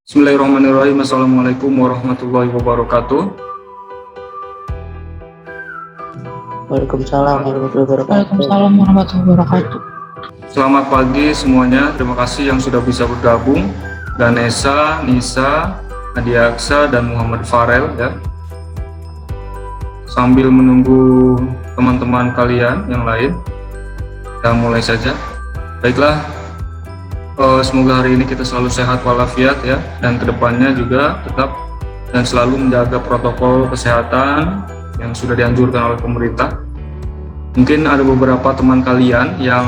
Bismillahirrahmanirrahim. Assalamualaikum warahmatullahi wabarakatuh. Waalaikumsalam warahmatullahi wabarakatuh. Waalaikumsalam warahmatullahi wabarakatuh. Selamat pagi semuanya. Terima kasih yang sudah bisa bergabung. Ganesha, Nisa, Adiaksa, dan Muhammad Farel ya. Sambil menunggu teman-teman kalian yang lain, kita mulai saja. Baiklah, semoga hari ini kita selalu sehat walafiat ya, dan kedepannya juga tetap dan selalu menjaga protokol kesehatan yang sudah dianjurkan oleh pemerintah. Mungkin ada beberapa teman kalian yang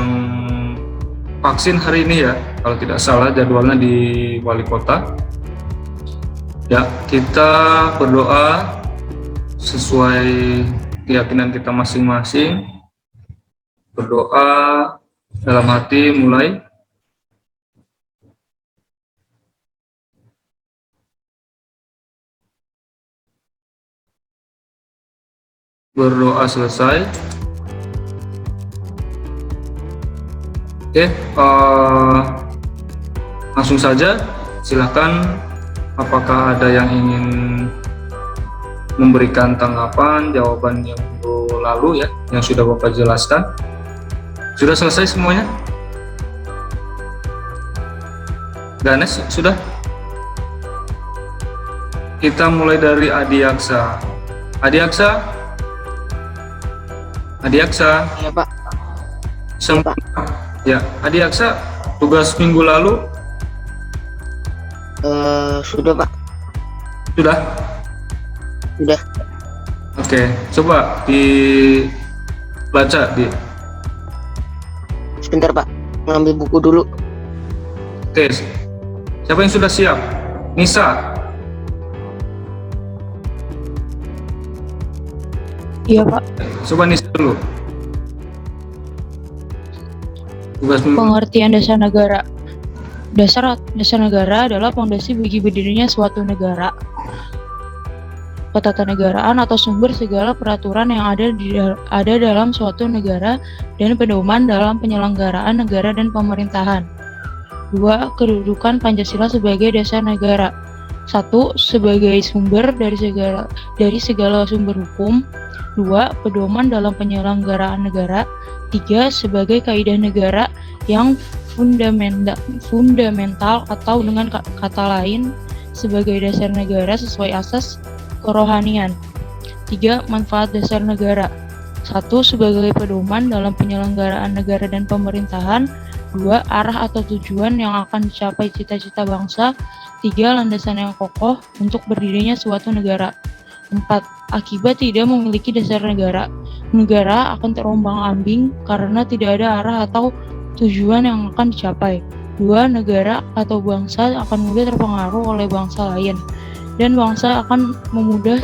vaksin hari ini ya, kalau tidak salah jadwalnya di wali kota. Ya, kita berdoa sesuai keyakinan kita masing-masing. Berdoa dalam hati mulai. Berdoa selesai. Oke, langsung saja silakan, apakah ada yang ingin memberikan tanggapan jawaban yang lalu ya, yang sudah Bapak jelaskan. Sudah selesai semuanya? Ganes sudah? Kita mulai dari Adiaksa. Adiaksa? Adiaksa? Ya Pak. Ya, Adiaksa, tugas minggu lalu? Sudah Pak. Sudah? Sudah. Oke, coba dibaca di. Sebentar Pak, ngambil buku dulu. Oke, siapa yang sudah siap? Nisa? Iya Pak. Coba Nisa dulu. Tugas minggu. Pengertian dasar negara. Dasar negara adalah fondasi bagi berdirinya suatu negara. Ketatanegaraan atau sumber segala peraturan yang ada dalam suatu negara dan pedoman dalam penyelenggaraan negara dan pemerintahan. 2. Kedudukan Pancasila sebagai dasar negara. 1. Sebagai sumber dari segala sumber hukum. 2. Pedoman dalam penyelenggaraan negara. 3. Sebagai kaidah negara yang fundamental atau dengan kata lain sebagai dasar negara sesuai asas kerohanian. 3. Manfaat dasar negara. 1. Sebagai pedoman dalam penyelenggaraan negara dan pemerintahan. 2. Arah atau tujuan yang akan dicapai cita-cita bangsa. 3. Landasan yang kokoh untuk berdirinya suatu negara. 4. Akibat tidak memiliki dasar negara. Negara akan terombang-ambing karena tidak ada arah atau tujuan yang akan dicapai. 2. Negara atau bangsa akan mudah terpengaruh oleh bangsa lain, dan bangsa akan memudah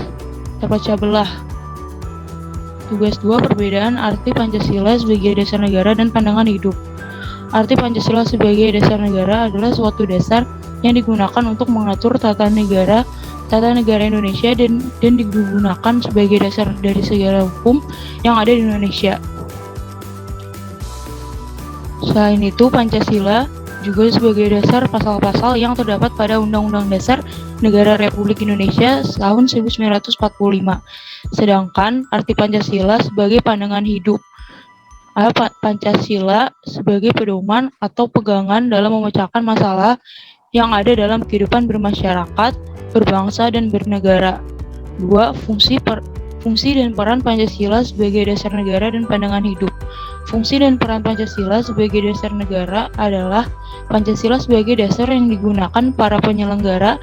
terpecah belah. Tugas 2. Perbedaan arti Pancasila sebagai dasar negara dan pandangan hidup. Arti Pancasila sebagai dasar negara adalah suatu dasar yang digunakan untuk mengatur tata negara Indonesia dan digunakan sebagai dasar dari segala hukum yang ada di Indonesia. Selain itu, Pancasila juga sebagai dasar pasal-pasal yang terdapat pada Undang-Undang Dasar Negara Republik Indonesia tahun 1945. Sedangkan arti Pancasila sebagai pandangan hidup. Pancasila sebagai pedoman atau pegangan dalam memecahkan masalah yang ada dalam kehidupan bermasyarakat, berbangsa, dan bernegara. 2. Fungsi dan peran Pancasila sebagai dasar negara dan pandangan hidup. Fungsi dan peran Pancasila sebagai dasar negara adalah Pancasila sebagai dasar yang digunakan para penyelenggara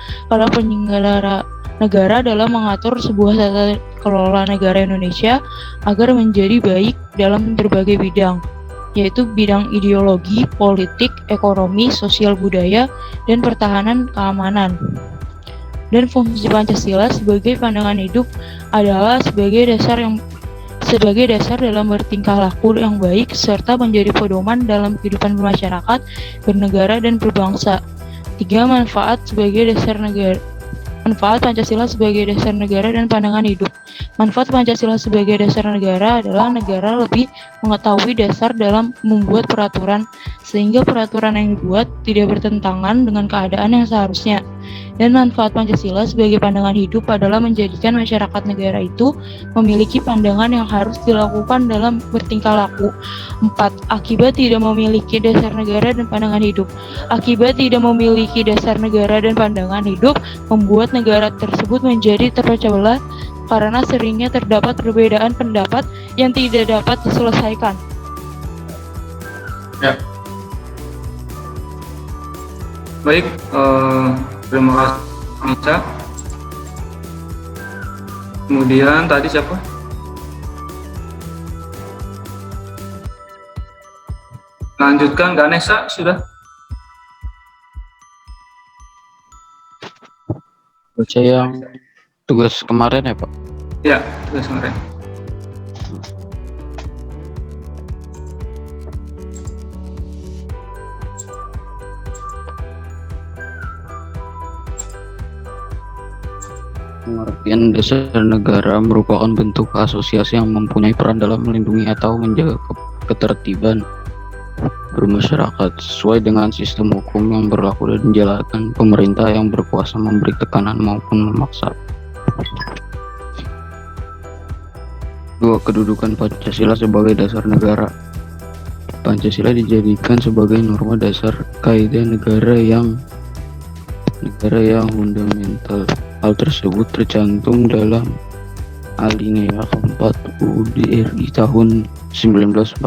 negara dalam mengatur sebuah tata kelola negara Indonesia agar menjadi baik dalam berbagai bidang, yaitu bidang ideologi, politik, ekonomi, sosial budaya, dan pertahanan keamanan. Dan fungsi Pancasila sebagai pandangan hidup adalah sebagai dasar dalam bertingkah laku yang baik serta menjadi pedoman dalam kehidupan bermasyarakat, bernegara, dan berbangsa. 3. Manfaat Pancasila sebagai dasar negara dan pandangan hidup. Manfaat Pancasila sebagai dasar negara adalah negara lebih mengetahui dasar dalam membuat peraturan, sehingga peraturan yang dibuat tidak bertentangan dengan keadaan yang seharusnya. Dan manfaat Pancasila sebagai pandangan hidup adalah menjadikan masyarakat negara itu memiliki pandangan yang harus dilakukan dalam bertingkah laku. 4. Akibat tidak memiliki dasar negara dan pandangan hidup. Akibat tidak memiliki dasar negara dan pandangan hidup membuat negara tersebut menjadi terpecah belah karena seringnya terdapat perbedaan pendapat yang tidak dapat diselesaikan. Ya. Baik, terima kasih Anissa. Kemudian tadi siapa? Lanjutkan Ganesha sudah. Baca yang tugas kemarin ya Pak? Ya, tugas kemarin. Pengertian dasar negara merupakan bentuk asosiasi yang mempunyai peran dalam melindungi atau menjaga ketertiban bermasyarakat sesuai dengan sistem hukum yang berlaku dan dijalankan pemerintah yang berkuasa memberi tekanan maupun memaksa. 2. Kedudukan Pancasila sebagai dasar negara. Pancasila dijadikan sebagai norma dasar kaidah negara yang fundamental. Hal tersebut tercantum dalam alinea keempat UUD RI tahun 1945.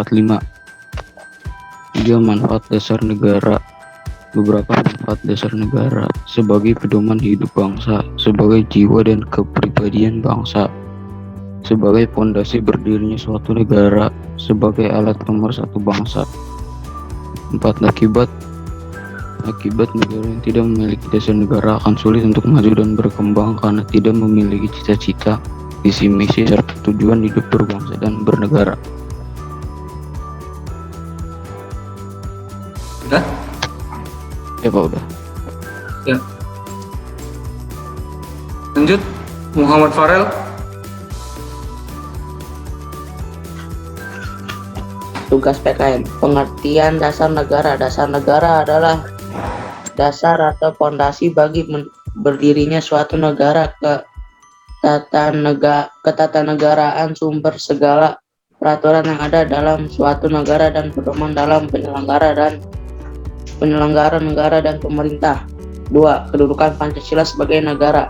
3. Manfaat dasar negara. Beberapa manfaat dasar negara sebagai pedoman hidup bangsa, sebagai jiwa dan kepribadian bangsa, sebagai fondasi berdirinya suatu negara, sebagai alat pemersatu bangsa. 4. Akibat negara yang tidak memiliki dasar negara akan sulit untuk maju dan berkembang karena tidak memiliki cita-cita, visi misi, serta tujuan hidup berbangsa dan bernegara. Sudah? Ya Pak, udah. Ya. Lanjut, Muhammad Farel. Tugas PKM. Pengertian dasar negara. Dasar negara adalah dasar atau fondasi bagi berdirinya suatu negara. Ketatanegaraan sumber segala peraturan yang ada dalam suatu negara dan pedoman dalam penyelenggara negara dan pemerintah. 2. Kedudukan Pancasila sebagai negara.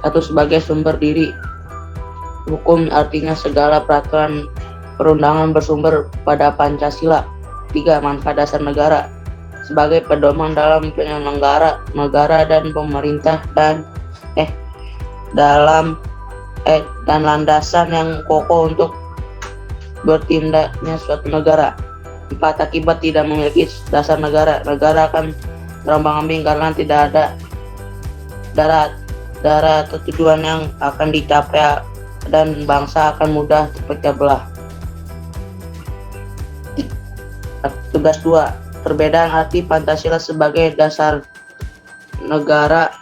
1. Sebagai sumber diri hukum, artinya segala peraturan perundangan bersumber pada Pancasila. 3. Manfaat dasar negara sebagai pedoman dalam penyelenggara negara dan pemerintah dan landasan yang kokoh untuk bertindaknya suatu negara. 4. Akibat tidak memiliki dasar negara, negara akan terombang-ambing karena tidak ada darah atau tujuan yang akan dicapai dan bangsa akan mudah terpecah belah. Tugas 2. Perbedaan arti Pancasila sebagai dasar negara.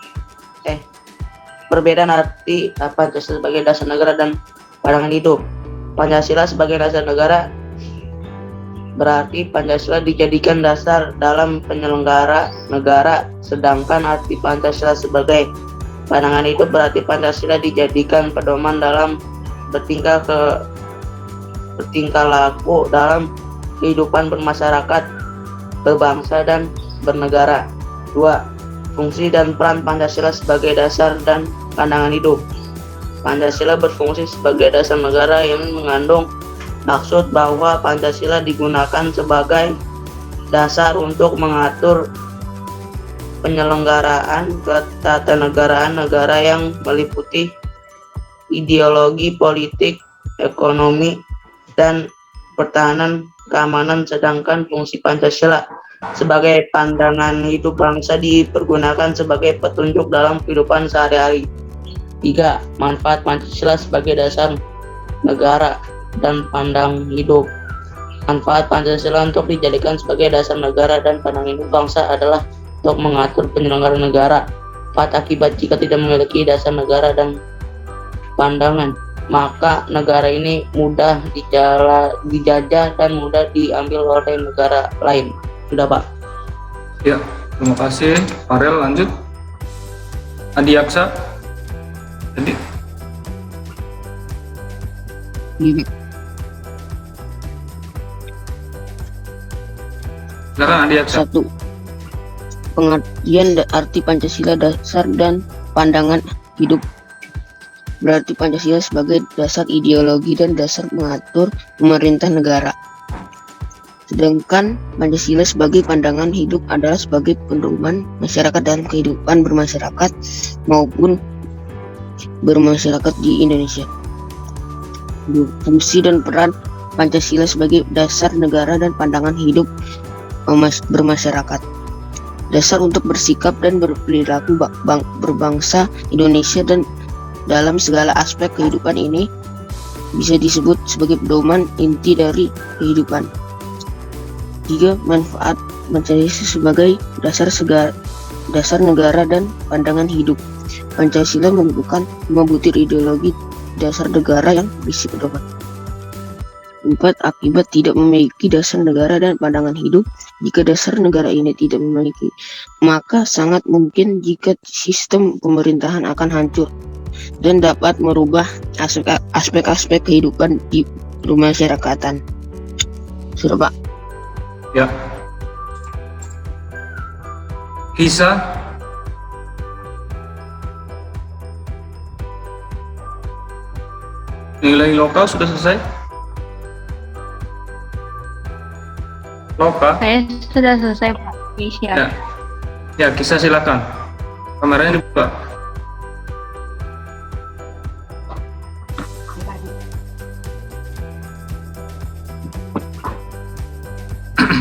Perbedaan arti Pancasila sebagai dasar negara dan pandangan hidup. Pancasila sebagai dasar negara berarti Pancasila dijadikan dasar dalam penyelenggara negara, sedangkan arti Pancasila sebagai pandangan hidup berarti Pancasila dijadikan pedoman dalam bertingkah laku dalam kehidupan bermasyarakat, berbangsa dan bernegara. 2. Fungsi dan peran Pancasila sebagai dasar dan pandangan hidup. Pancasila berfungsi sebagai dasar negara yang mengandung maksud bahwa Pancasila digunakan sebagai dasar untuk mengatur penyelenggaraan ketatanegaraan negara yang meliputi ideologi politik, ekonomi, dan pertahanan keamanan, sedangkan fungsi Pancasila sebagai pandangan hidup bangsa dipergunakan sebagai petunjuk dalam kehidupan sehari-hari. 3. Manfaat Pancasila sebagai dasar negara dan pandang hidup. Manfaat Pancasila untuk dijadikan sebagai dasar negara dan pandangan hidup bangsa adalah untuk mengatur penyelenggaraan negara. 4. Akibat jika tidak memiliki dasar negara dan pandangan maka negara ini mudah dijajah dan mudah diambil oleh negara lain. Sudah, Pak. Ya, terima kasih. Farel, lanjut. Adiaksa. Jadi, silakan Adiaksa. 1. Pengertian arti Pancasila dasar dan pandangan hidup. Berarti Pancasila sebagai dasar ideologi dan dasar mengatur pemerintah negara. Sedangkan Pancasila sebagai pandangan hidup adalah sebagai pedoman masyarakat dalam kehidupan bermasyarakat maupun bermasyarakat di Indonesia. 2. Fungsi dan peran Pancasila sebagai dasar negara dan pandangan hidup bermasyarakat. Dasar untuk bersikap dan berperilaku berbangsa Indonesia dan dalam segala aspek kehidupan ini bisa disebut sebagai pedoman inti dari kehidupan. 3. Manfaat Pancasila sebagai dasar negara dan pandangan hidup. Pancasila merupakan 5 butir ideologi dasar negara yang berisi pedoman. 4. Akibat tidak memiliki dasar negara dan pandangan hidup. Jika dasar negara ini tidak memiliki, maka sangat mungkin jika sistem pemerintahan akan hancur dan dapat merubah aspek-aspek kehidupan di pemasyarakatan. Sudah, Pak. Ya. Hisa. Nilai lokal sudah selesai? Loka. Saya sudah selesai, Pak. Ya. Ya, Kisah silakan. Kameranya dibuka.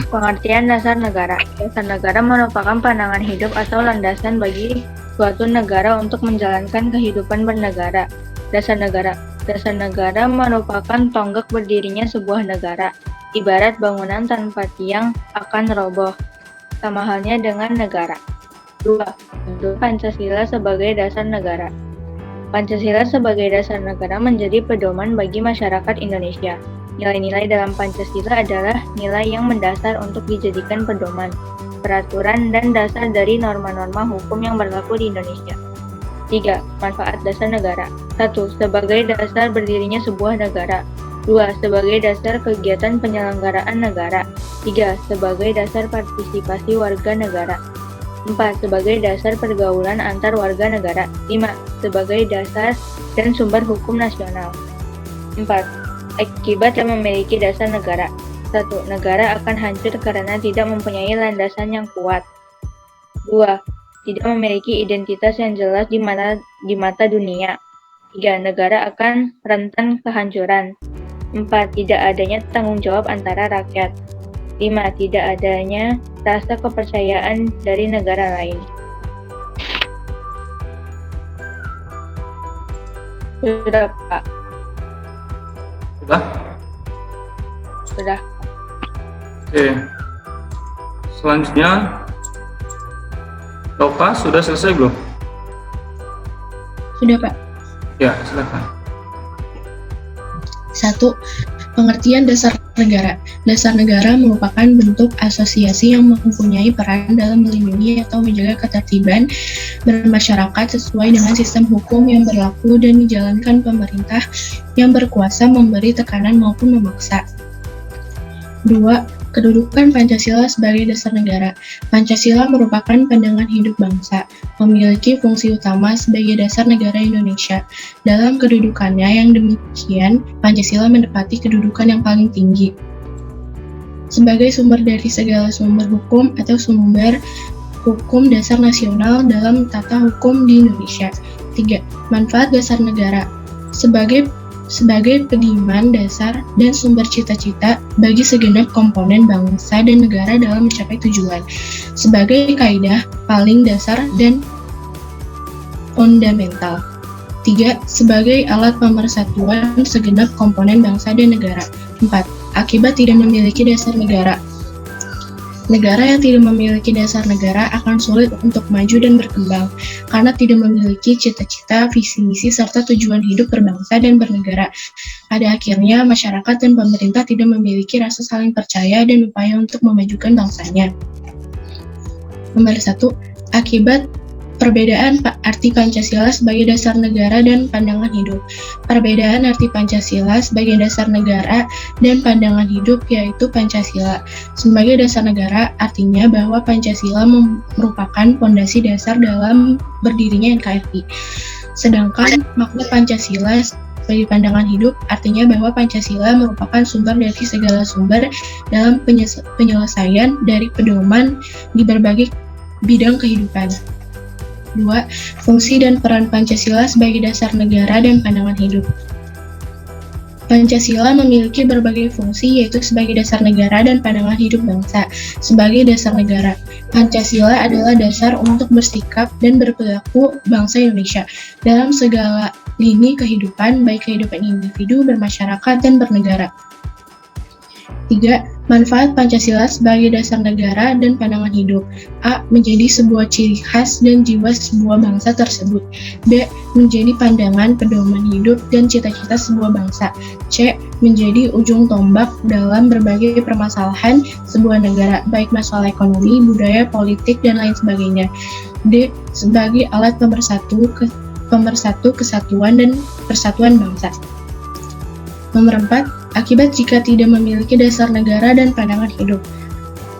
Pengertian dasar negara. Dasar negara merupakan pandangan hidup atau landasan bagi suatu negara untuk menjalankan kehidupan bernegara. Dasar negara. Dasar negara merupakan tonggak berdirinya sebuah negara. Ibarat bangunan tanpa tiang akan roboh. Sama halnya dengan negara. 2. Bentuk Pancasila sebagai dasar negara. Pancasila sebagai dasar negara menjadi pedoman bagi masyarakat Indonesia. Nilai-nilai dalam Pancasila adalah nilai yang mendasar untuk dijadikan pedoman, peraturan, dan dasar dari norma-norma hukum yang berlaku di Indonesia. 3. Manfaat dasar negara. 1. Sebagai dasar berdirinya sebuah negara. 2. Sebagai dasar kegiatan penyelenggaraan negara. 3. Sebagai dasar partisipasi warga negara. 4. Sebagai dasar pergaulan antar warga negara. 5. Sebagai dasar dan sumber hukum nasional. 4. Akibat yang memiliki dasar negara. 1. Negara akan hancur karena tidak mempunyai landasan yang kuat. 2. Tidak memiliki identitas yang jelas di mata dunia. 3. Negara akan rentan kehancuran. 4. Tidak adanya tanggung jawab antara rakyat. 5. Tidak adanya rasa kepercayaan dari negara lain. Sudah, Pak. Sudah? Sudah. Oke. Selanjutnya, Loka sudah selesai belum? Sudah, Pak. Ya, silakan. 1. Pengertian dasar negara. Dasar negara merupakan bentuk asosiasi yang mempunyai peran dalam melindungi atau menjaga ketertiban bermasyarakat sesuai dengan sistem hukum yang berlaku dan dijalankan pemerintah yang berkuasa memberi tekanan maupun memaksa. 2. Kedudukan Pancasila sebagai dasar negara. Pancasila merupakan pandangan hidup bangsa, memiliki fungsi utama sebagai dasar negara Indonesia. Dalam kedudukannya yang demikian, Pancasila menempati kedudukan yang paling tinggi sebagai sumber dari segala sumber hukum atau sumber hukum dasar nasional dalam tata hukum di Indonesia. 3. Manfaat dasar negara. Sebagai pedoman dasar dan sumber cita-cita bagi segenap komponen bangsa dan negara dalam mencapai tujuan, sebagai kaidah paling dasar dan fundamental. 3. Sebagai alat pemersatuan segenap komponen bangsa dan negara. 4. Akibat tidak memiliki dasar negara. Negara yang tidak memiliki dasar negara akan sulit untuk maju dan berkembang karena tidak memiliki cita-cita, visi misi, serta tujuan hidup berbangsa dan bernegara. Pada akhirnya, masyarakat dan pemerintah tidak memiliki rasa saling percaya dan upaya untuk memajukan bangsanya. Nomor 1, akibat perbedaan arti Pancasila sebagai dasar negara dan pandangan hidup. Perbedaan arti Pancasila sebagai dasar negara dan pandangan hidup yaitu Pancasila sebagai dasar negara artinya bahwa Pancasila merupakan fondasi dasar dalam berdirinya NKRI. Sedangkan makna Pancasila sebagai pandangan hidup artinya bahwa Pancasila merupakan sumber dari segala sumber dalam penyelesaian dari pedoman di berbagai bidang kehidupan. 2. Fungsi dan peran Pancasila sebagai dasar negara dan pandangan hidup. Pancasila memiliki berbagai fungsi yaitu sebagai dasar negara dan pandangan hidup bangsa. Sebagai dasar negara, Pancasila adalah dasar untuk bersikap dan berperilaku bangsa Indonesia dalam segala lini kehidupan, baik kehidupan individu, bermasyarakat, dan bernegara. 3. Manfaat Pancasila sebagai dasar negara dan pandangan hidup. A. Menjadi sebuah ciri khas dan jiwa sebuah bangsa tersebut. B. Menjadi pandangan, pedoman hidup, dan cita-cita sebuah bangsa. C. Menjadi ujung tombak dalam berbagai permasalahan sebuah negara, baik masalah ekonomi, budaya, politik, dan lain sebagainya. D. Sebagai alat pemersatu kesatuan dan persatuan bangsa. Nomor 4. Akibat jika tidak memiliki dasar negara dan pandangan hidup.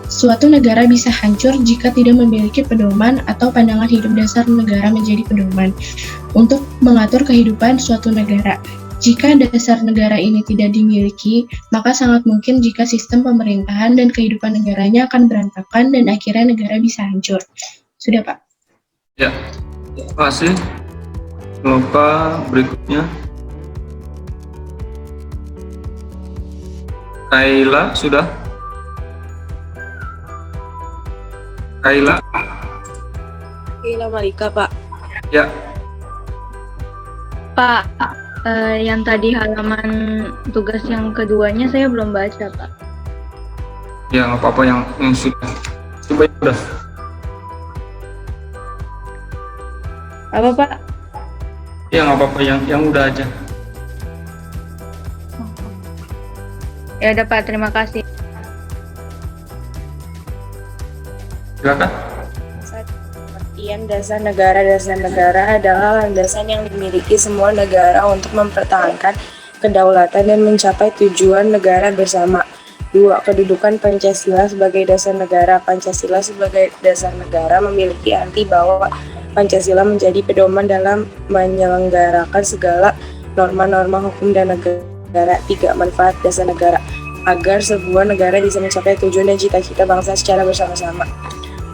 Suatu negara bisa hancur jika tidak memiliki pedoman atau pandangan hidup dasar negara menjadi pedoman untuk mengatur kehidupan suatu negara. Jika dasar negara ini tidak dimiliki, maka sangat mungkin jika sistem pemerintahan dan kehidupan negaranya akan berantakan dan akhirnya negara bisa hancur. Sudah, Pak? Ya, terima kasih. Semoga berikutnya Kaila sudah? Kaila? Kaila Malika, Pak. Ya, Pak, yang tadi halaman tugas yang keduanya saya belum baca, Pak. ya nggak apa-apa yang sudah. Coba yang udah. Apa, Pak? Ya nggak apa-apa yang udah aja. Ya udah, Pak, terima kasih. Silakan. Pengertian dasar negara adalah landasan yang dimiliki semua negara untuk mempertahankan kedaulatan dan mencapai tujuan negara bersama. 2. Kedudukan Pancasila sebagai dasar negara. Pancasila sebagai dasar negara memiliki arti bahwa Pancasila menjadi pedoman dalam menyelenggarakan segala norma-norma hukum dan negara. 3. Manfaat dasar negara agar sebuah negara bisa mencapai tujuan dan cita-cita bangsa secara bersama-sama.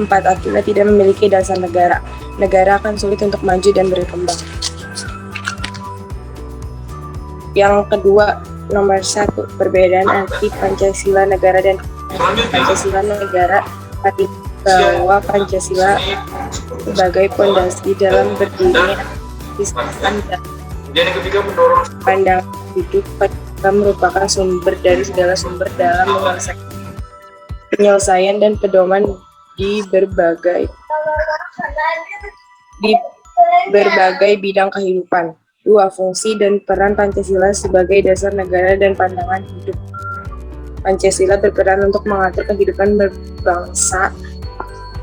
4. Akibat tidak memiliki dasar negara, negara akan sulit untuk maju dan berkembang. Yang kedua, nomor 1, perbedaan arti Pancasila negara dan Pancasila negara. Arti bahwa Pancasila sebagai pondasi dalam berdirinya sistem dan pandangan hidup merupakan sumber dari segala sumber dalam penyelesaian dan pedoman di berbagai bidang kehidupan. 2. Fungsi dan peran Pancasila sebagai dasar negara dan pandangan hidup. Pancasila berperan untuk mengatur kehidupan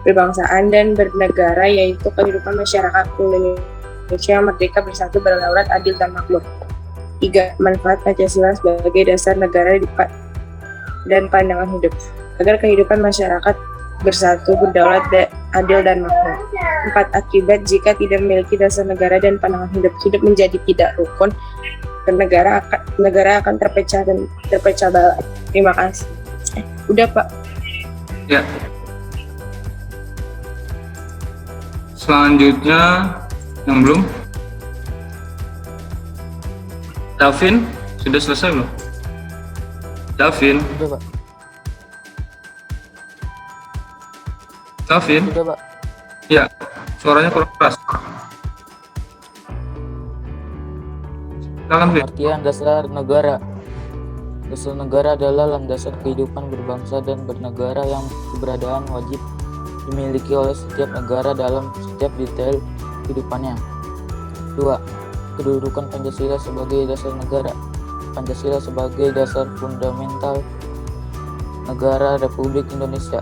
berbangsaan dan bernegara, yaitu kehidupan masyarakat Indonesia yang merdeka, bersatu, berdaulat, adil, dan makmur. 3. Manfaat Pancasila sebagai dasar negara dan pandangan hidup agar kehidupan masyarakat bersatu, berdaulat, adil, dan makmur. 4. Akibat jika tidak memiliki dasar negara dan pandangan hidup menjadi tidak rukun, negara akan terpecah belah. Terima kasih. Udah, Pak. Ya. Selanjutnya yang belum. Davin, sudah selesai belum? Davin. Sudah, Pak. Davin. Sudah, Pak. Ya, suaranya kurang keras. Silakan, Vin. Pengertian dasar negara. Dasar negara adalah landasan kehidupan berbangsa dan bernegara yang keberadaan wajib dimiliki oleh setiap negara dalam setiap detail kehidupannya. 2. Kedudukan Pancasila sebagai dasar negara. Pancasila sebagai dasar fundamental negara Republik Indonesia.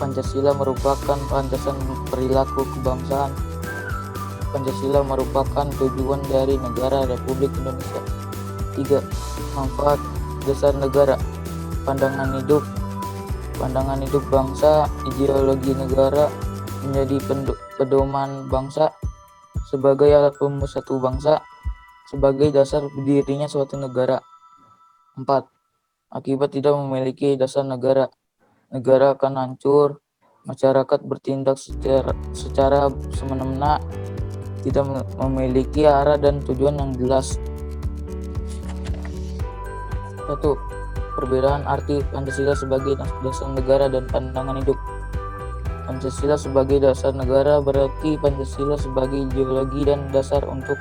Pancasila merupakan landasan perilaku kebangsaan. Pancasila merupakan tujuan dari negara Republik Indonesia. 3. Manfaat dasar negara. Pandangan hidup bangsa, ideologi negara menjadi pedoman bangsa sebagai alat pemersatu bangsa, sebagai dasar berdirinya suatu negara. 4. Akibat tidak memiliki dasar negara, negara akan hancur, masyarakat bertindak secara semena-mena, tidak memiliki arah dan tujuan yang jelas. 1. Perbedaan arti Pancasila sebagai dasar negara dan pandangan hidup. Pancasila sebagai dasar negara berarti Pancasila sebagai ideologi dan dasar untuk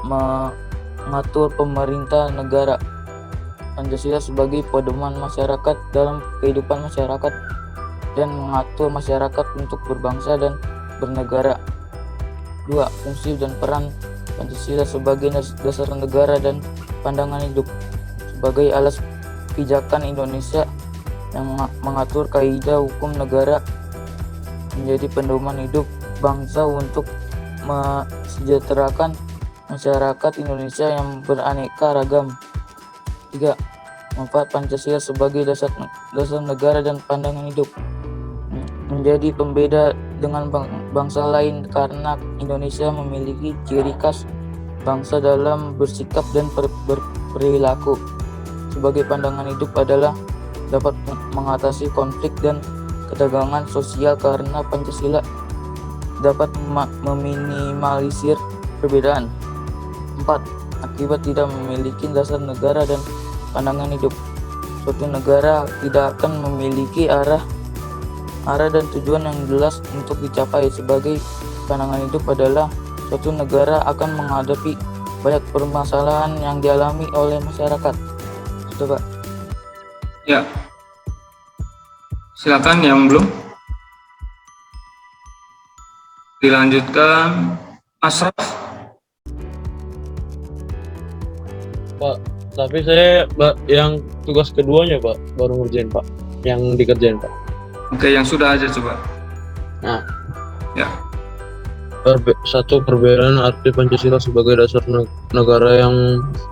mengatur pemerintah negara. Pancasila sebagai pedoman masyarakat dalam kehidupan masyarakat dan mengatur masyarakat untuk berbangsa dan bernegara. 2. Fungsi dan peran Pancasila sebagai dasar negara dan pandangan hidup. Sebagai alas pijakan Indonesia yang mengatur kaidah hukum negara, menjadi pedoman hidup bangsa untuk mesejahterakan masyarakat Indonesia yang beraneka ragam. 3. Manfaat Pancasila sebagai dasar negara dan pandangan hidup. Menjadi pembeda dengan bangsa lain karena Indonesia memiliki ciri khas bangsa dalam bersikap dan berperilaku. Sebagai pandangan hidup adalah dapat mengatasi konflik dan ketegangan sosial karena Pancasila dapat meminimalisir perbedaan. 4. Akibat tidak memiliki dasar negara dan pandangan hidup. Suatu negara tidak akan memiliki arah dan tujuan yang jelas untuk dicapai. Sebagai pandangan hidup adalah suatu negara akan menghadapi banyak permasalahan yang dialami oleh masyarakat. Coba. Ya. Silakan yang belum. Dilanjutkan Asraf. Pak, tapi saya yang tugas keduanya Pak, baru ngerjain Pak, yang dikerjain Pak. Oke, yang sudah aja coba. Nah, Ya. Satu, perbedaan arti Pancasila sebagai dasar negara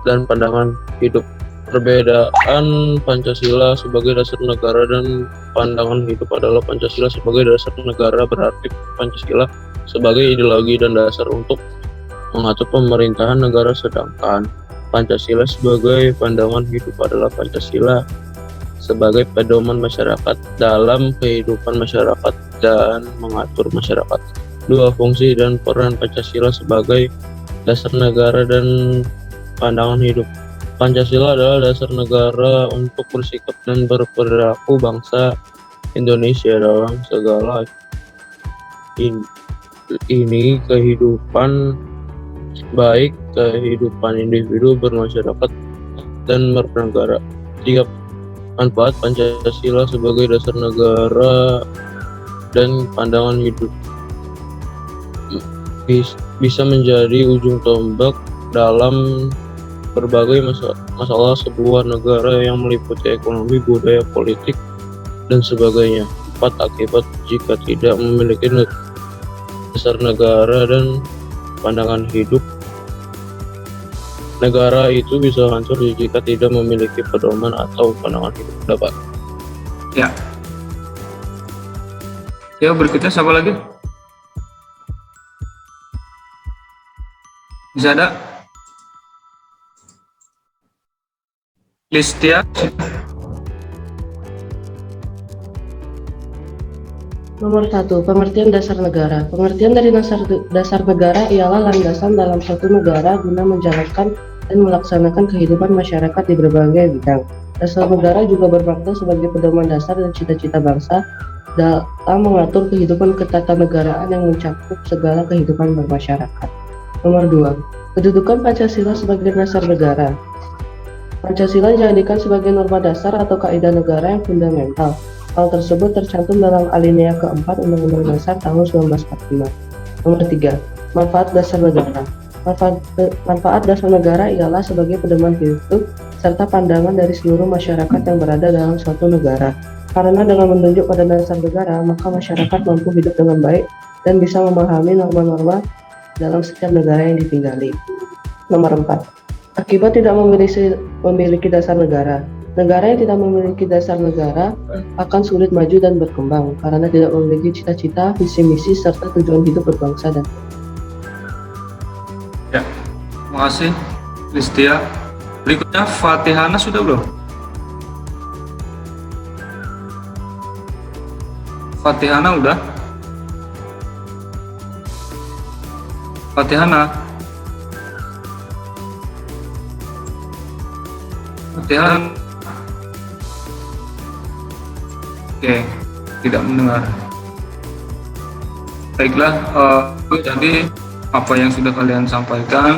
dan pandangan hidup. Perbedaan Pancasila sebagai dasar negara dan pandangan hidup adalah Pancasila sebagai dasar negara berarti Pancasila sebagai ideologi dan dasar untuk mengatur pemerintahan negara, sedangkan Pancasila sebagai pandangan hidup adalah Pancasila sebagai pedoman masyarakat dalam kehidupan masyarakat dan mengatur masyarakat. 2. Fungsi dan peran Pancasila sebagai dasar negara dan pandangan hidup. Pancasila adalah dasar negara untuk bersikap dan berperilaku bangsa Indonesia dalam segala ini kehidupan, baik kehidupan individu, bermasyarakat, dan bernegara. 3. Manfaat Pancasila sebagai dasar negara dan pandangan hidup. Bisa menjadi ujung tombak dalam berbagai masalah sebuah negara yang meliputi ekonomi, budaya, politik, dan sebagainya. 4. Akibat jika tidak memiliki dasar negara dan pandangan hidup, negara itu bisa hancur jika tidak memiliki pedoman atau pandangan hidup. Dapat. Ya. Ya, berikutnya siapa lagi? Bisa ada? Listia. Nomor 1. Pengertian dasar negara. Pengertian dari dasar negara ialah landasan dalam suatu negara guna menjalankan dan melaksanakan kehidupan masyarakat di berbagai bidang. Dasar negara juga bermakna sebagai pedoman dasar dan cita-cita bangsa dalam mengatur kehidupan ketatanegaraan yang mencakup segala kehidupan bermasyarakat. Nomor 2. Kedudukan Pancasila sebagai dasar negara. Pancasila dijadikan sebagai norma dasar atau kaidah negara yang fundamental. Hal tersebut tercantum dalam alinea keempat Undang-Undang Dasar tahun 1945. Nomor 3. Manfaat dasar negara. Manfaat dasar negara ialah sebagai pedoman hidup serta pandangan dari seluruh masyarakat yang berada dalam suatu negara. Karena dengan menunjuk pada dasar negara, maka masyarakat mampu hidup dengan baik dan bisa memahami norma-norma dalam setiap negara yang ditinggali. Nomor 4. Akibat tidak memiliki dasar negara. Negara yang tidak memiliki dasar negara akan sulit maju dan berkembang karena tidak memiliki cita-cita, visi-misi, serta tujuan hidup berbangsa dan Ya, terima kasih Kristia. Berikutnya Fatihana sudah belum? Fatihana udah? Fatihana. Fatihana. Oke, tidak mendengar. Baiklah, jadi apa yang sudah kalian sampaikan,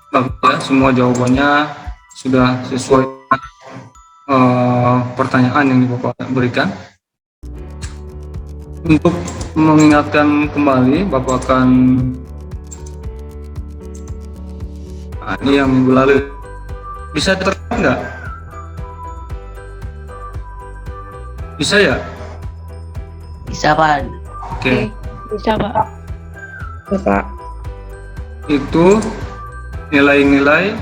bagus ya, semua jawabannya sudah sesuai pertanyaan yang Bapak berikan. Untuk mengingatkan kembali, Bapak akan ini yang minggu lalu bisa terlihat nggak? Bisa ya? Bisa, Pak. Oke. Bisa, Pak. Bapak. Itu nilai-nilai,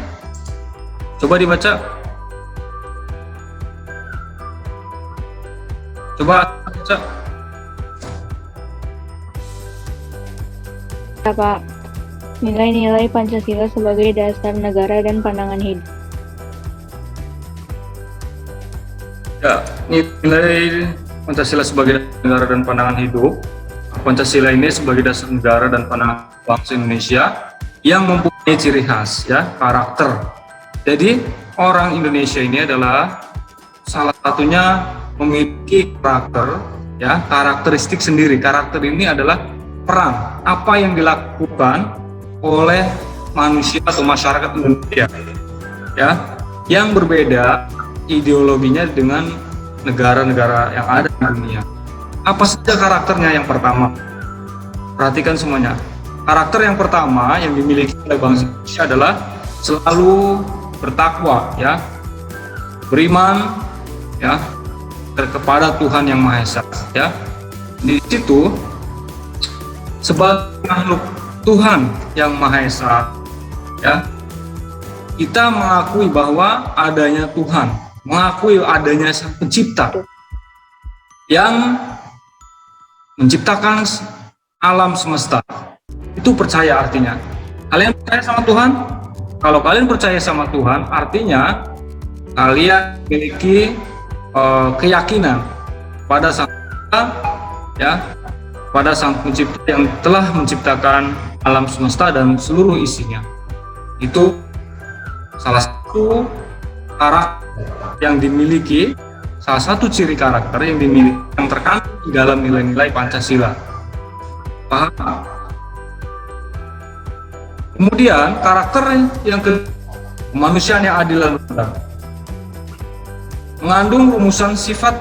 coba dibaca. Coba baca. Pak. Nilai-nilai Pancasila sebagai dasar negara dan pandangan hidup. Ya, nilai Pancasila sebagai negara dan pandangan hidup. Pancasila ini sebagai dasar negara dan pandangan bangsa Indonesia yang mempunyai ciri khas, ya, karakter. Jadi orang Indonesia ini adalah salah satunya memiliki karakter, ya, karakteristik sendiri. Karakter ini adalah peran apa yang dilakukan oleh manusia atau masyarakat Indonesia, ya, yang berbeda ideologinya dengan negara-negara yang ada di dunia. Apa saja karakternya? Yang pertama, perhatikan semuanya. Karakter yang pertama yang dimiliki oleh bangsa Indonesia adalah selalu bertakwa, ya, beriman, ya, kepada Tuhan Yang Maha Esa, ya. Di situ sebagai makhluk Tuhan Yang Maha Esa, ya, kita mengakui bahwa adanya Tuhan, mengakui adanya Sang Pencipta yang menciptakan alam semesta. Itu percaya artinya. Kalian percaya sama Tuhan? Kalau kalian percaya sama Tuhan, artinya kalian memiliki keyakinan pada Sang Pencipta, ya, pada Sang Pencipta yang telah menciptakan alam semesta dan seluruh isinya. Itu salah satu karakter yang dimiliki, salah satu ciri karakter yang dimiliki, yang terkandung di dalam nilai-nilai Pancasila. Paham? Kemudian karakter yang kedua, kemanusiaan yang adil dan benar, mengandung rumusan sifat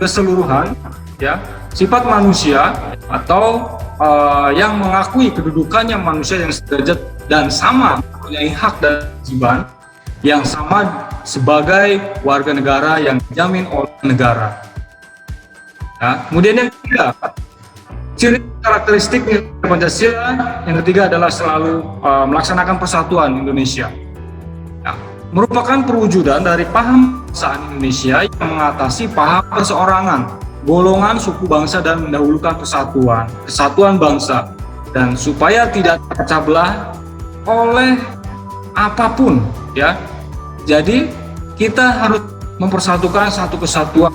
keseluruhan, ya, sifat manusia atau yang mengakui kedudukannya manusia yang sederajat dan sama, mempunyai hak dan kewajiban yang sama sebagai warga negara yang dijamin oleh negara. Nah, kemudian yang ketiga, ciri karakteristik Pancasila yang ketiga adalah selalu melaksanakan persatuan Indonesia. Nah, merupakan perwujudan dari paham kebangsaan Indonesia yang mengatasi paham perseorangan, golongan, suku, bangsa, dan mendahulukan kesatuan bangsa, dan supaya tidak terpecah belah oleh apapun, ya. Jadi kita harus mempersatukan satu kesatuan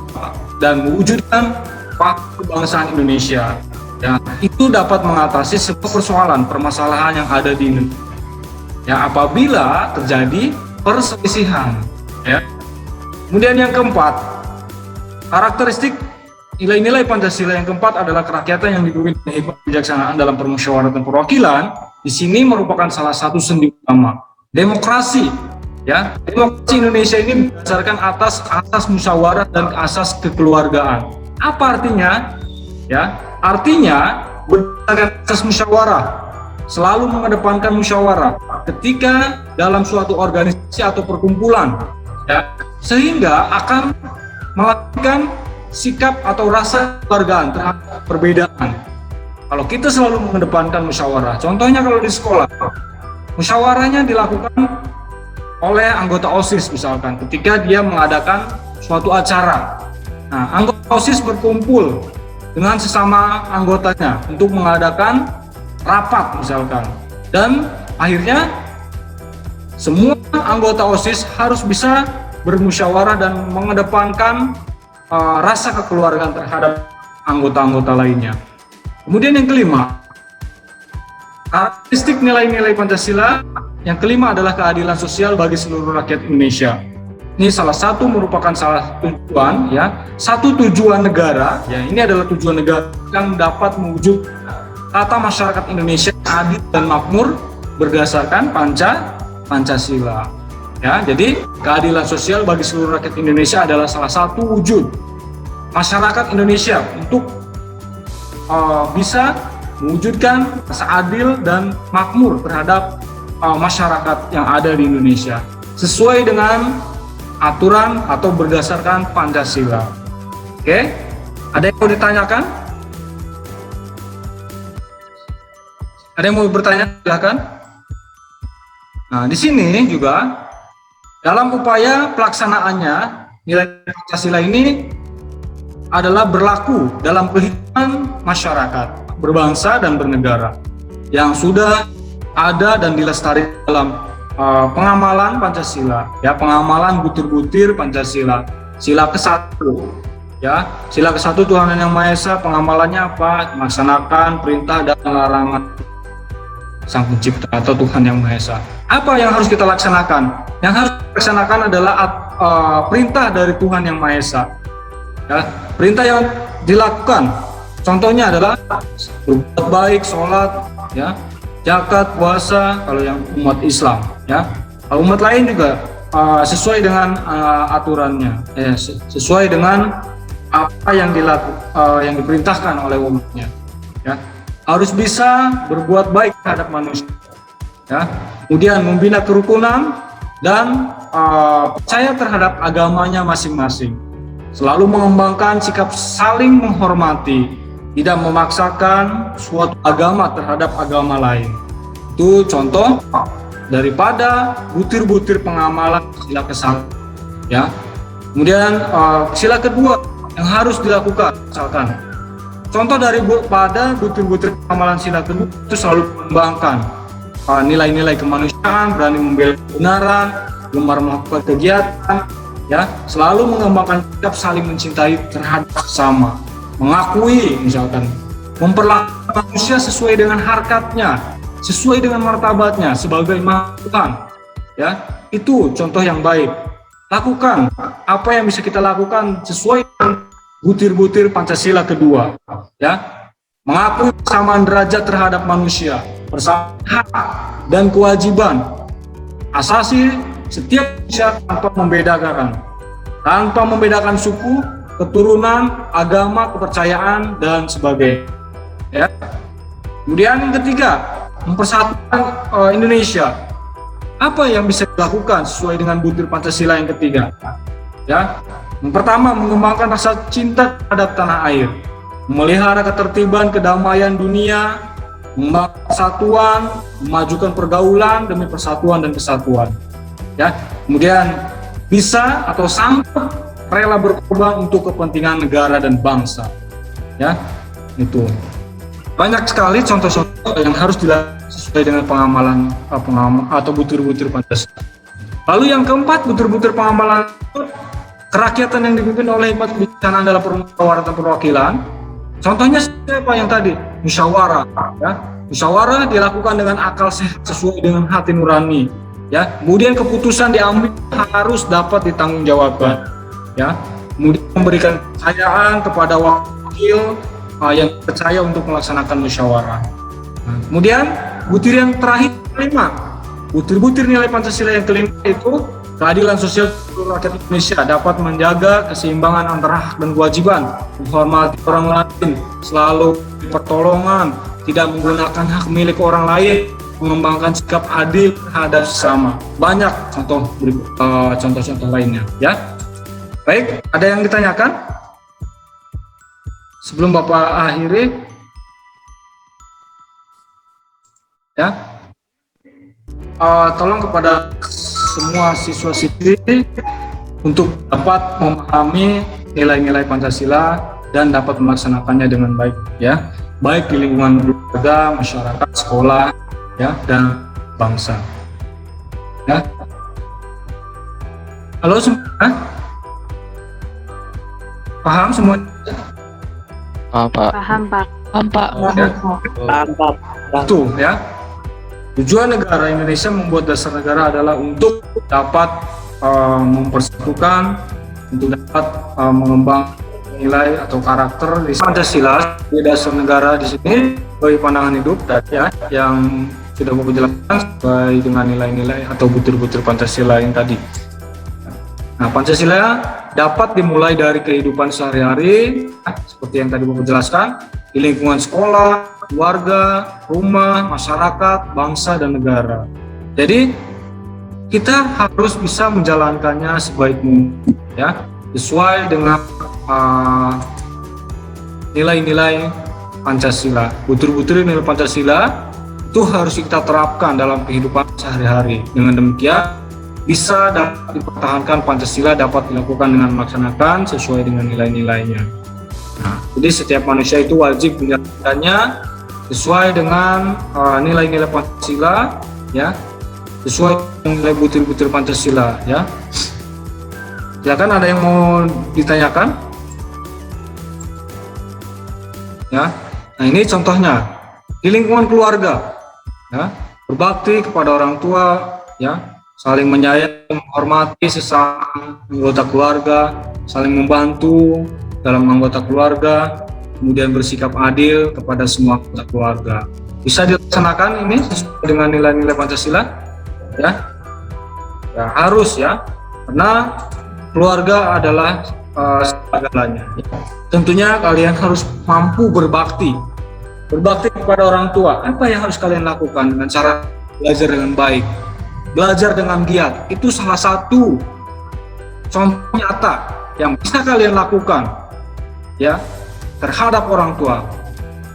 dan mewujudkan paham kebangsaan Indonesia. Ya, itu dapat mengatasi sebuah permasalahan yang ada di Indonesia. Ya, apabila terjadi perselisihan, ya. Kemudian yang keempat, karakteristik nilai-nilai Pancasila yang keempat adalah kerakyatan yang dipimpin dengan hikmat kebijaksanaan dalam permusyawaratan perwakilan. Di sini merupakan salah satu sendi utama demokrasi Ya, demokrasi Indonesia ini berdasarkan atas asas musyawarah dan asas kekeluargaan. Apa artinya? Ya, artinya berdasarkan asas musyawarah, selalu mengedepankan musyawarah ketika dalam suatu organisasi atau perkumpulan, ya, sehingga akan melakukan sikap atau rasa kekeluargaan terhadap perbedaan. Kalau kita selalu mengedepankan musyawarah, contohnya kalau di sekolah, musyawarahnya dilakukan oleh anggota OSIS misalkan ketika dia mengadakan suatu acara. Nah, anggota OSIS berkumpul dengan sesama anggotanya untuk mengadakan rapat misalkan, dan akhirnya semua anggota OSIS harus bisa bermusyawarah dan mengedepankan rasa kekeluargaan terhadap anggota-anggota lainnya. Kemudian yang kelima, karakteristik nilai-nilai Pancasila. Yang kelima adalah keadilan sosial bagi seluruh rakyat Indonesia. Ini salah satu merupakan salah tujuan, ya, satu tujuan negara. Ya, ini adalah tujuan negara yang dapat mewujud tata masyarakat Indonesia adil dan makmur berdasarkan Pancasila. Ya, jadi keadilan sosial bagi seluruh rakyat Indonesia adalah salah satu wujud masyarakat Indonesia untuk bisa mewujudkan rasa adil dan makmur terhadap masyarakat yang ada di Indonesia sesuai dengan aturan atau berdasarkan Pancasila. Oke, ada yang mau ditanyakan? Ada yang mau bertanya? Silakan. Nah, di sini juga dalam upaya pelaksanaannya nilai Pancasila ini adalah berlaku dalam kehidupan masyarakat berbangsa dan bernegara yang sudah ada dan dilestarikan dalam pengamalan Pancasila, ya, pengamalan butir-butir Pancasila. Sila ke-1, ya, sila ke-1 Tuhan Yang Maha Esa, pengamalannya apa? Melaksanakan perintah dan larangan Sang Pencipta atau Tuhan Yang Maha Esa. Apa yang harus kita laksanakan? Yang harus kita laksanakan adalah perintah dari Tuhan Yang Maha Esa. Ya, perintah yang dilakukan, contohnya adalah berbuat baik, sholat, ya, zakat, puasa kalau yang umat Islam, ya. Kalau umat lain juga sesuai dengan aturannya, ya, sesuai dengan apa yang yang diperintahkan oleh umatnya, ya. Harus bisa berbuat baik terhadap manusia, ya. Kemudian membina kerukunan dan percaya terhadap agamanya masing-masing. Selalu mengembangkan sikap saling menghormati, tidak memaksakan suatu agama terhadap agama lain. Itu contoh daripada butir-butir pengamalan sila ke-1, ya. Kemudian sila kedua yang harus dilakukan, misalkan contoh daripada butir-butir pengamalan sila kedua itu selalu mengembangkan nilai-nilai kemanusiaan, berani membela kebenaran, gemar melakukan kegiatan, ya, selalu mengembangkan sikap saling mencintai terhadap sesama, mengakui misalkan, memperlakukan manusia sesuai dengan harkatnya, sesuai dengan martabatnya sebagai makhluk Tuhan, ya. Itu contoh yang baik. Lakukan apa yang bisa kita lakukan sesuai dengan butir-butir Pancasila kedua, ya. Mengakui persamaan derajat terhadap manusia, persamaan hak dan kewajiban asasi setiap manusia tanpa membedakan suku, keturunan, agama, kepercayaan, dan sebagainya, ya. Kemudian yang ketiga, mempersatukan Indonesia. Apa yang bisa dilakukan sesuai dengan butir Pancasila yang ketiga? Ya, yang pertama, mengembangkan rasa cinta terhadap tanah air, memelihara ketertiban kedamaian dunia, membangun persatuan, memajukan pergaulan demi persatuan dan kesatuan. Ya, kemudian bisa atau sanggup rela berkorban untuk kepentingan negara dan bangsa. Ya, itu banyak sekali contoh-contoh yang harus dilakukan sesuai dengan pengamalan atau butir-butir Pancasila. Lalu yang keempat, butir-butir pengamalan kerakyatan yang dipimpin oleh hikmat kebijaksanaan dalam permusyawaratan perwakilan. Contohnya siapa yang tadi? Musyawarah, ya. Musyawarah dilakukan dengan akal sehat sesuai dengan hati nurani, ya. Kemudian keputusan diambil harus dapat ditanggungjawabkan, ya. Kemudian memberikan kepercayaan kepada wakil yang percaya untuk melaksanakan musyawarah. Nah, kemudian butir yang terakhir kelima, butir-butir nilai Pancasila yang kelima itu Keadilan sosial seluruh rakyat Indonesia dapat menjaga keseimbangan antara hak dan kewajiban, menghormati orang lain, selalu pertolongan, tidak menggunakan hak milik orang lain, mengembangkan sikap adil terhadap sesama. Banyak contoh-contoh lainnya, ya. Baik, ada yang ditanyakan? Sebelum Bapak akhiri, ya. Tolong kepada semua siswa-siswi untuk dapat memahami nilai-nilai Pancasila dan dapat melaksanakannya dengan baik, ya, baik di lingkungan keluarga, masyarakat, sekolah, ya, dan bangsa. Ya. Halo semua, paham semua? Paham, Pak. Paham, Pak. Paham, Pak. Itu, ya. Tujuan negara Indonesia membuat dasar negara adalah untuk dapat mempersatukan, untuk dapat mengembangkan nilai atau karakter di Pancasila. Di dasar negara di sini bagi pandangan hidup, ya, yang sudah Bapak jelaskan sesuai dengan nilai-nilai atau butir-butir Pancasila yang tadi. Nah, Pancasila dapat dimulai dari kehidupan sehari-hari, seperti yang tadi Bapak jelaskan, di lingkungan sekolah, keluarga, rumah, masyarakat, bangsa, dan negara. Jadi kita harus bisa menjalankannya sebaik mungkin, ya, sesuai dengan nilai-nilai Pancasila. Butir-butir nilai Pancasila itu harus kita terapkan dalam kehidupan sehari-hari. Dengan demikian bisa dapat dipertahankan Pancasila dapat dilakukan dengan melaksanakan sesuai dengan nilai-nilainya. Nah, jadi setiap manusia itu wajib menjalankannya sesuai dengan nilai-nilai Pancasila, ya, sesuai dengan nilai butir-butir Pancasila, ya. Silakan, ada yang mau ditanyakan? Ya, nah ini contohnya di lingkungan keluarga, ya, berbakti kepada orang tua, ya, saling menyayangi, menghormati sesama anggota keluarga, saling membantu dalam anggota keluarga, kemudian bersikap adil kepada semua anggota keluarga. Bisa dilaksanakan ini sesuai dengan nilai-nilai Pancasila, ya? Ya harus, ya, karena keluarga adalah segalanya. Tentunya kalian harus mampu berbakti kepada orang tua. Apa yang harus kalian lakukan? Dengan cara belajar dengan baik, belajar dengan giat. Itu salah satu contoh nyata yang bisa kalian lakukan, ya, terhadap orang tua.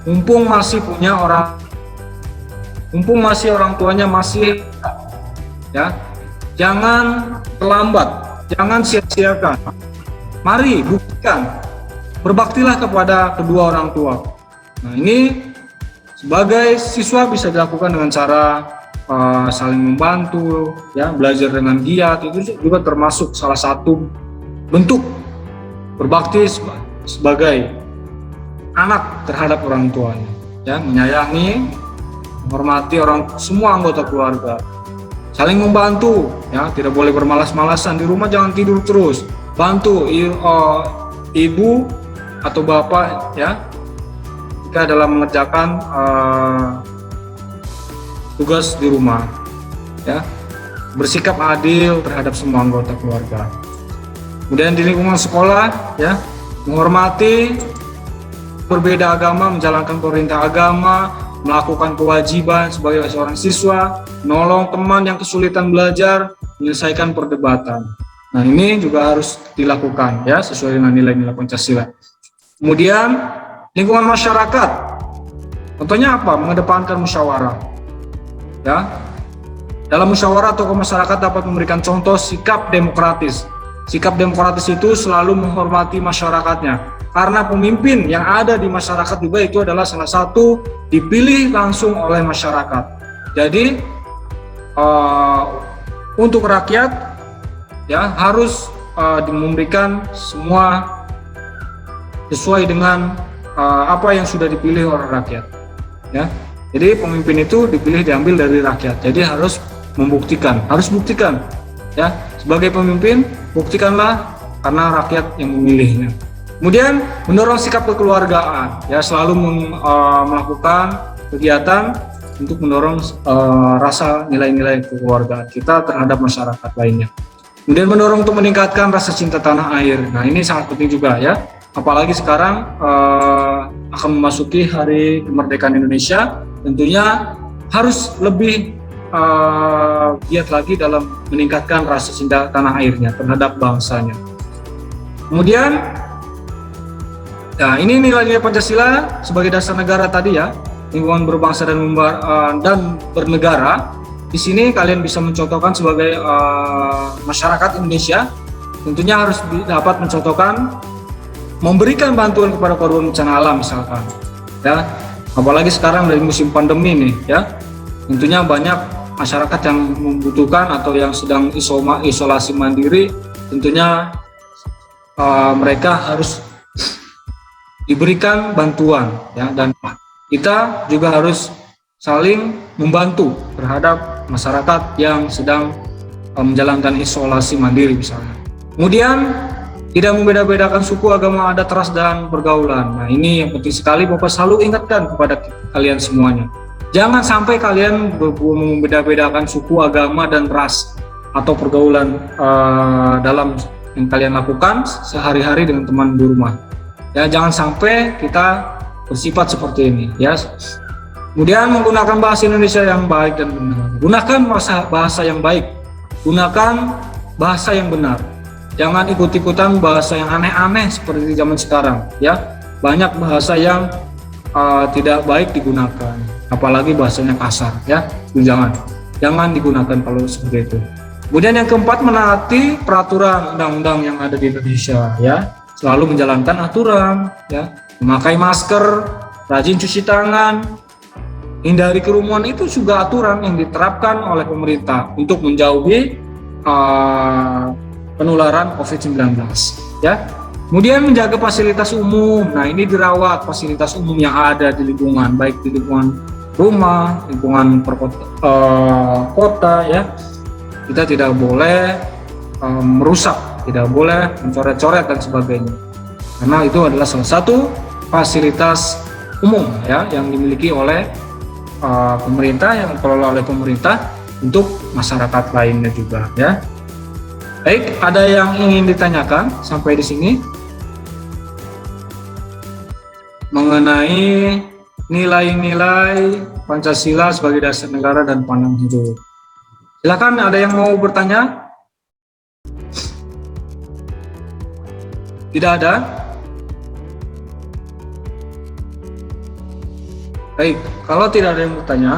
Mumpung orang tuanya masih, ya, jangan terlambat, jangan sia-siakan. Mari buktikan, berbaktilah kepada kedua orang tua. Nah, ini sebagai siswa bisa dilakukan dengan cara saling membantu, ya, belajar dengan giat. Itu juga termasuk salah satu bentuk berbakti sebagai anak terhadap orang tuanya, ya, menyayangi, menghormati semua anggota keluarga, saling membantu, ya, tidak boleh bermalas-malasan di rumah, jangan tidur terus, bantu ibu atau bapak, ya, jika dalam mengerjakan tugas di rumah, ya, bersikap adil terhadap semua anggota keluarga. Kemudian di lingkungan sekolah, ya, menghormati berbeda agama, menjalankan perintah agama, melakukan kewajiban sebagai seorang siswa, menolong teman yang kesulitan belajar, menyelesaikan perdebatan. Nah, ini juga harus dilakukan, ya, sesuai dengan nilai-nilai Pancasila. Kemudian lingkungan masyarakat, contohnya apa? Mengedepankan musyawarah, ya. Dalam musyawarah tokoh masyarakat dapat memberikan contoh sikap demokratis. Sikap demokratis itu selalu menghormati masyarakatnya, karena pemimpin yang ada di masyarakat juga itu adalah salah satu dipilih langsung oleh masyarakat. Jadi untuk rakyat, ya, harus memberikan semua sesuai dengan apa yang sudah dipilih oleh rakyat, ya. Jadi pemimpin itu diambil dari rakyat. Jadi harus buktikan, ya, sebagai pemimpin buktikanlah karena rakyat yang memilihnya. Kemudian mendorong sikap kekeluargaan, ya, selalu melakukan kegiatan untuk mendorong rasa nilai-nilai kekeluargaan kita terhadap masyarakat lainnya. Kemudian mendorong untuk meningkatkan rasa cinta tanah air. Nah, ini sangat penting juga ya. Apalagi sekarang akan memasuki Hari Kemerdekaan Indonesia, tentunya harus lebih giat lagi dalam meningkatkan rasa cinta tanah airnya terhadap bangsanya. Kemudian, nah ini nilai-nilai Pancasila sebagai dasar negara tadi ya, lingkungan berbangsa dan bernegara. Di sini kalian bisa mencontohkan sebagai masyarakat Indonesia, tentunya harus dapat mencontohkan memberikan bantuan kepada korban bencana alam misalkan, ya. Apalagi sekarang dari musim pandemi nih, ya. Tentunya banyak masyarakat yang membutuhkan atau yang sedang isolasi mandiri, tentunya mereka harus diberikan bantuan, ya. Dan kita juga harus saling membantu terhadap masyarakat yang sedang menjalankan isolasi mandiri misalnya. Kemudian tidak membeda-bedakan suku, agama, adat, ras, dan pergaulan. Nah, ini yang penting sekali Bapak selalu ingatkan kepada kalian semuanya. Jangan sampai kalian membeda-bedakan suku, agama, dan ras atau pergaulan dalam yang kalian lakukan sehari-hari dengan teman di rumah. Ya, jangan sampai kita bersifat seperti ini, ya. Kemudian menggunakan bahasa Indonesia yang baik dan benar. Gunakan bahasa yang baik. Gunakan bahasa yang benar. Jangan ikut-ikutan bahasa yang aneh-aneh seperti di zaman sekarang, ya. Banyak bahasa yang tidak baik digunakan, apalagi bahasanya kasar, ya. Jangan digunakan kalau seperti itu. Kemudian yang keempat, menaati peraturan undang-undang yang ada di Indonesia, ya. Selalu menjalankan aturan, ya. Memakai masker, rajin cuci tangan, hindari kerumunan, itu juga aturan yang diterapkan oleh pemerintah untuk menjauhi penularan COVID-19, ya. Kemudian menjaga fasilitas umum. Nah, ini dirawat fasilitas umum yang ada di lingkungan, baik di lingkungan rumah, lingkungan kota, ya. Kita tidak boleh merusak, tidak boleh mencoret-coret dan sebagainya, karena itu adalah salah satu fasilitas umum, ya, yang dimiliki oleh pemerintah, yang dikelola oleh pemerintah untuk masyarakat lainnya juga, ya. Baik, ada yang ingin ditanyakan sampai di sini mengenai nilai-nilai Pancasila sebagai dasar negara dan pandangan hidup? Silakan, ada yang mau bertanya? Tidak ada? Baik, kalau tidak ada yang bertanya,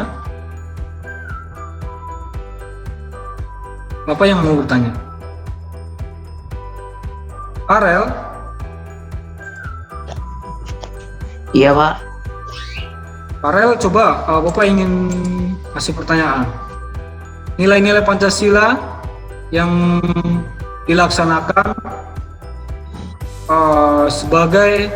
Bapak yang mau bertanya? Farel? Iya, Pak. Farel, coba Bapak ingin kasih pertanyaan. Nilai-nilai Pancasila yang dilaksanakan sebagai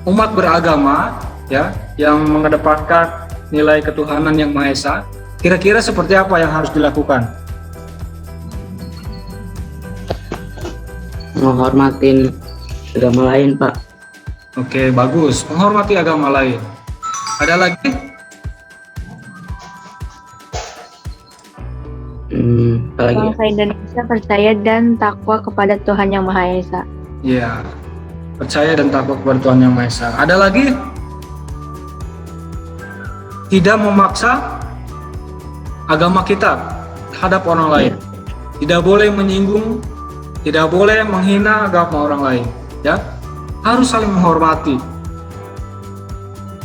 umat beragama, ya, yang mengedepankan nilai ketuhanan yang Maha Esa, kira-kira seperti apa yang harus dilakukan? Menghormatin agama lain, Pak. Oke, bagus. Menghormati agama lain. Ada lagi? Apa lagi? Bangsa Indonesia percaya dan takwa kepada Tuhan Yang Maha Esa. Ya, percaya dan takwa kepada Tuhan Yang Maha Esa. Ada lagi? Tidak memaksa agama kita terhadap orang lain. Tidak boleh menyinggung, tidak boleh menghina agama orang lain, ya. Harus saling menghormati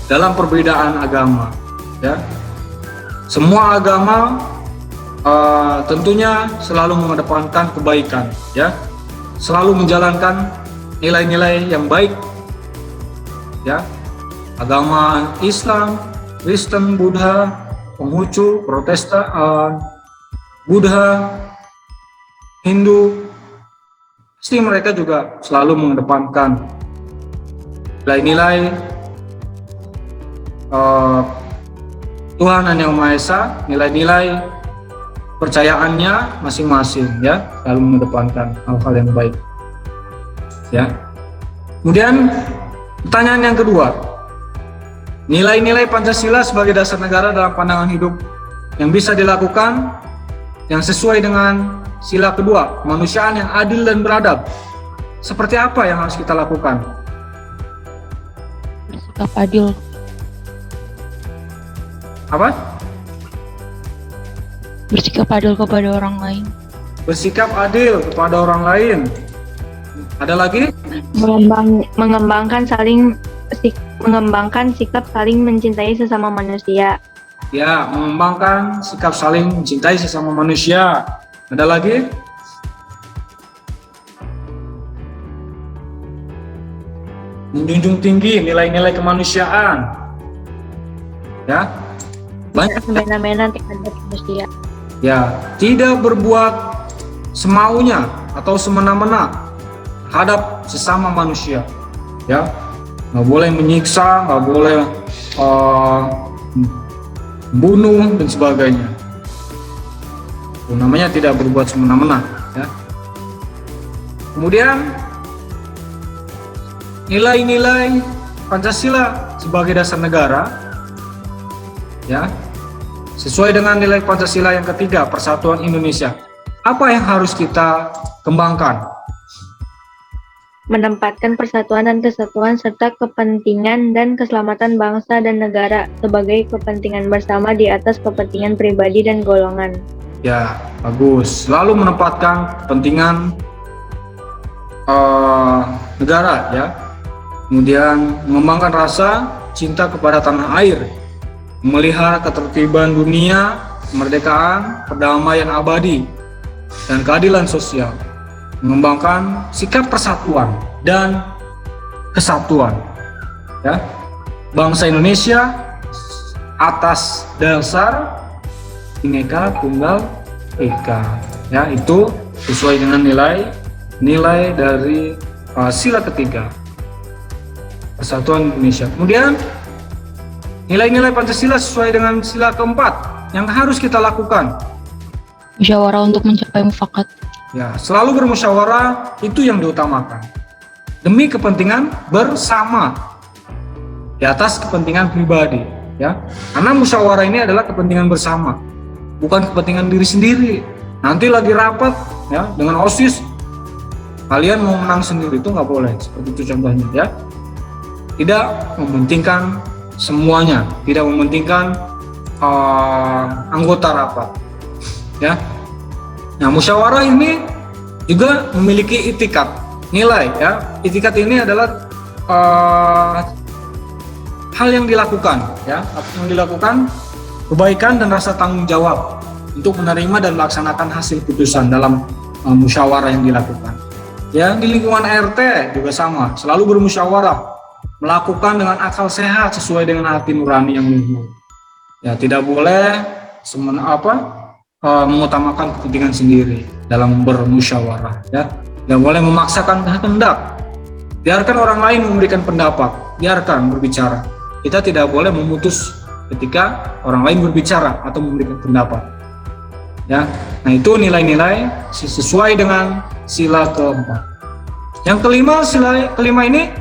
dalam perbedaan agama, ya. Semua agama tentunya selalu mengedepankan kebaikan, ya. Selalu menjalankan nilai-nilai yang baik, ya. Agama Islam, Kristen, Buddha, Konghucu, Protestan, Buddha, Hindu, pasti mereka juga selalu mengedepankan nilai-nilai Tuhan Yang Maha Esa, nilai-nilai percayaannya masing-masing, ya, selalu mengedepankan hal-hal yang baik, ya. Kemudian pertanyaan yang kedua, nilai-nilai Pancasila sebagai dasar negara dalam pandangan hidup yang bisa dilakukan, yang sesuai dengan sila kedua, kemanusiaan yang adil dan beradab. Seperti apa yang harus kita lakukan? Bersikap adil. Apa? Bersikap adil kepada orang lain. Bersikap adil kepada orang lain. Ada lagi? Mengembangkan sikap saling mencintai sesama manusia. Ya, mengembangkan sikap saling mencintai sesama manusia. Ada lagi? Menjunjung tinggi nilai-nilai kemanusiaan. Ya, banyak. Semena-mena terhadap manusia. Ya, tidak berbuat semaunya atau semena-mena terhadap sesama manusia. Ya, nggak boleh menyiksa, nggak boleh bunuh dan sebagainya. Itu namanya tidak berbuat semena-mena. Ya. Kemudian nilai-nilai Pancasila sebagai dasar negara, ya, sesuai dengan nilai Pancasila yang ketiga, Persatuan Indonesia. Apa yang harus kita kembangkan? Menempatkan persatuan dan kesatuan serta kepentingan dan keselamatan bangsa dan negara sebagai kepentingan bersama di atas kepentingan pribadi dan golongan. Ya, bagus. Selalu menempatkan kepentingan negara, ya. Kemudian mengembangkan rasa cinta kepada tanah air, memelihara ketertiban dunia, kemerdekaan, perdamaian abadi, dan keadilan sosial. Mengembangkan sikap persatuan dan kesatuan, ya, bangsa Indonesia atas dasar Bhinneka Tunggal Ika, ya, itu sesuai dengan nilai dari sila ketiga Persatuan Indonesia. Kemudian nilai-nilai Pancasila sesuai dengan sila keempat yang harus kita lakukan. Musyawarah untuk mencapai mufakat. Ya, selalu bermusyawarah itu yang diutamakan demi kepentingan bersama di atas kepentingan pribadi, ya. Karena musyawarah ini adalah kepentingan bersama, bukan kepentingan diri sendiri. Nanti lagi rapat, ya, dengan OSIS kalian mau menang sendiri, itu nggak boleh. Seperti itu contohnya, ya. Tidak mementingkan semuanya, tidak mementingkan anggota rapat, ya. Nah, musyawarah ini juga memiliki itikat, nilai, ya. Itikat ini adalah hal yang dilakukan, ya, yang dilakukan kebaikan dan rasa tanggung jawab untuk menerima dan melaksanakan hasil putusan dalam musyawarah yang dilakukan. Ya, di lingkungan RT juga sama, selalu bermusyawarah, melakukan dengan akal sehat sesuai dengan hati nurani yang luhur. Ya, tidak boleh mengutamakan kepentingan sendiri dalam bermusyawarah, ya. Tidak boleh memaksakan kehendak. Biarkan orang lain memberikan pendapat, biarkan berbicara. Kita tidak boleh memutus ketika orang lain berbicara atau memberikan pendapat, ya. Nah, itu nilai-nilai sesuai dengan sila keempat. Yang kelima, sila kelima ini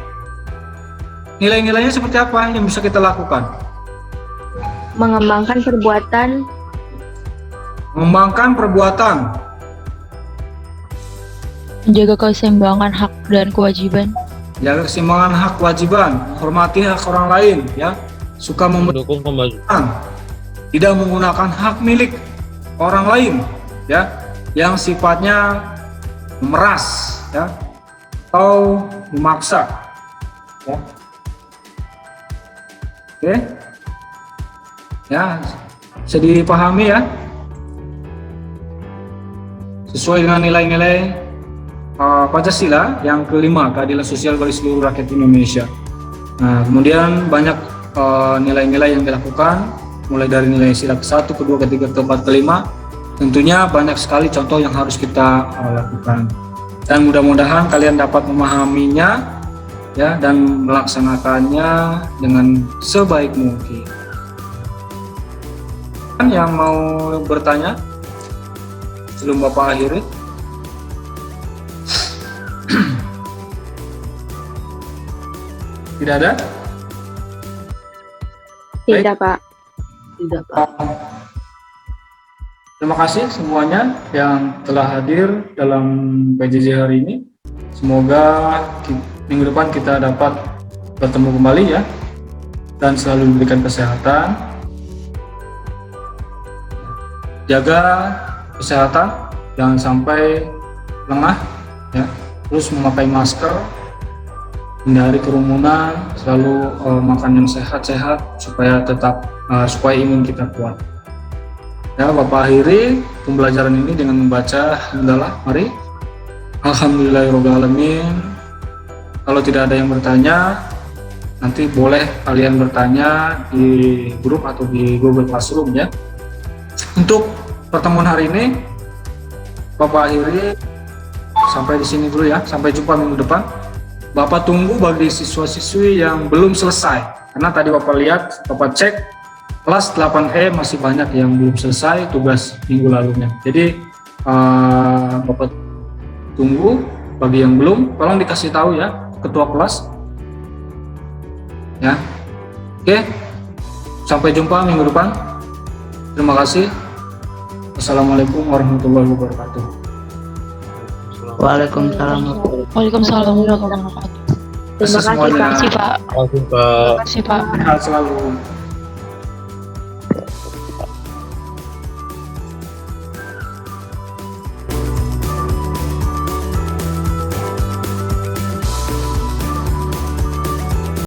nilai-nilainya seperti apa yang bisa kita lakukan? Mengembangkan perbuatan, menjaga keseimbangan hak dan kewajiban, jaga keseimbangan hak kewajiban, menghormati hak orang lain, ya, suka mendukung kemajuan, tidak menggunakan hak milik orang lain, ya, yang sifatnya memeras, ya, atau memaksa, ya. Oke, ya, bisa dipahami, ya, sesuai dengan nilai-nilai Pancasila yang kelima, keadilan sosial bagi seluruh rakyat Indonesia. Nah, kemudian banyak nilai-nilai yang dilakukan, mulai dari nilai sila ke-1, ke-2, ke-3, ke-4, ke-5. Tentunya banyak sekali contoh yang harus kita lakukan. Dan mudah-mudahan kalian dapat memahaminya, ya, dan melaksanakannya dengan sebaik mungkin. Yang mau bertanya sebelum Bapak akhiri? Tidak ada? Tidak, Pak. Tidak, Pak. Terima kasih semuanya yang telah hadir dalam PJJ hari ini. Semoga minggu depan kita dapat bertemu kembali ya, dan selalu diberikan kesehatan. Jaga kesehatan, jangan sampai lengah ya. Terus memakai masker, hindari kerumunan, selalu makan yang sehat-sehat supaya supaya imun kita kuat. Ya, Bapak akhiri pembelajaran ini dengan membaca hamdalah. Mari. Alhamdulillahirobbilalamin. Kalau tidak ada yang bertanya, nanti boleh kalian bertanya di grup atau di Google Classroom ya. Untuk pertemuan hari ini, Bapak akhiri sampai di sini dulu ya. Sampai jumpa minggu depan. Bapak tunggu bagi siswa-siswi yang belum selesai. Karena tadi Bapak lihat, Bapak cek kelas 8E masih banyak yang belum selesai tugas minggu lalunya. Jadi Bapak tunggu, bagi yang belum tolong dikasih tahu ya ketua kelas ya. Oke, sampai jumpa minggu depan. Terima kasih. Assalamualaikum warahmatullahi wabarakatuh. Waalaikumsalam. Waalaikumsalam warahmatullahi wabarakatuh. Terima kasih, Semuanya. Pak. Terima kasih, Pak. Terima kasih, Pak. Terima kasih, Pak. Sehat selalu.